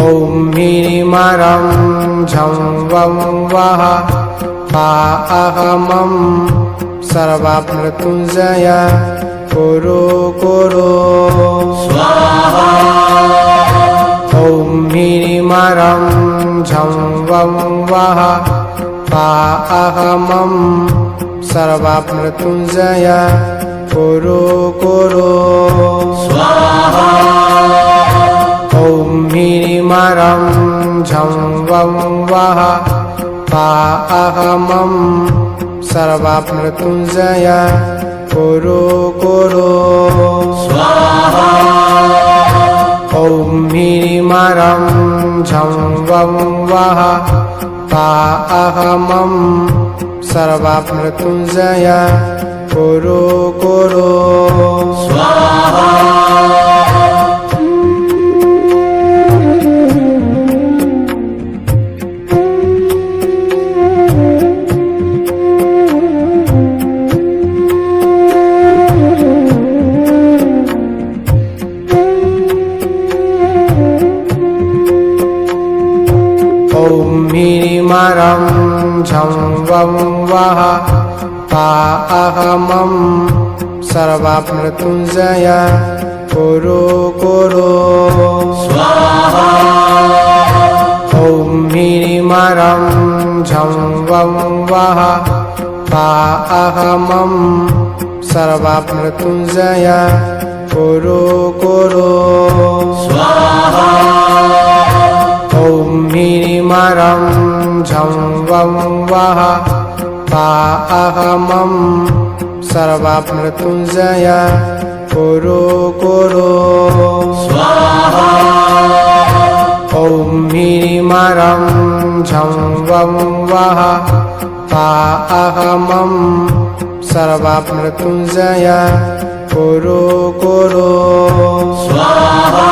ॐ ह्रीमरं झं वं वः पाहमं सर्वमृत्युञ्जय कुरु कुरु स्वाहा। ॐ ह्रीमरं झं वं वः पाहमं सर्वमृत्युञ्जय कुरु कुरु स्वाहा। ॐ ह्रीमरं झं वं वः पाहमं सर्वमृत्युञ्जय कुरु कुरु स्वाहा। ॐ ह्रीमरं झं वं वः पाहमं सर्वमृत्युञ्जय कुरु कुरु स्वाहा। ॐ ह्रीमरं झं वं वः पाहमं सर्वमृत्युञ्जय कुरु कुरु स्वाहा। ॐ ह्रीमरं झं वं वः पाहमं सर्वमृत्युञ्जय कुरु कुरु स्वाहा। ॐ ह्रीमरं झं वं वः पाहमं सर्वमृत्युञ्जय कुरु कुरु स्वाहा। ॐ ह्रीमरं झं वं वः पाहमं सर्वमृत्युञ्जय कुरु कुरु स्वाहा।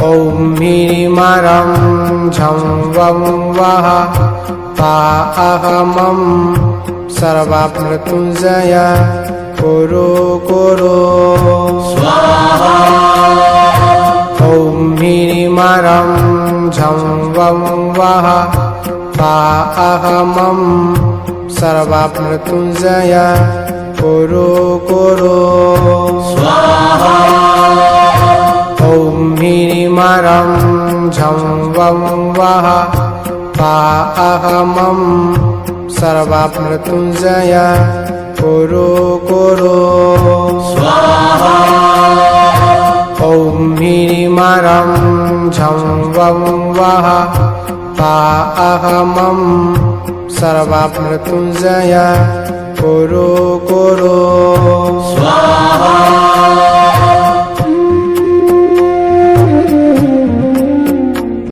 ॐ ह्रीमरं झं वं वः पाहमं सर्वमृत्युञ्जय कुरु कुरु स्वाहा। ॐ ह्रीमरं झं वं वः पाहमं सर्वमृत्युञ्जय कुरु कुरु स्वाहा। ॐ ह्रीमरं झं वं वः पाहमं सर्वमृत्युञ्जय कुरु कुरु स्वाहा। ॐ ह्रीमरं झं वं वः पाहमं सर्वमृत्युञ्जय कुरु कुरु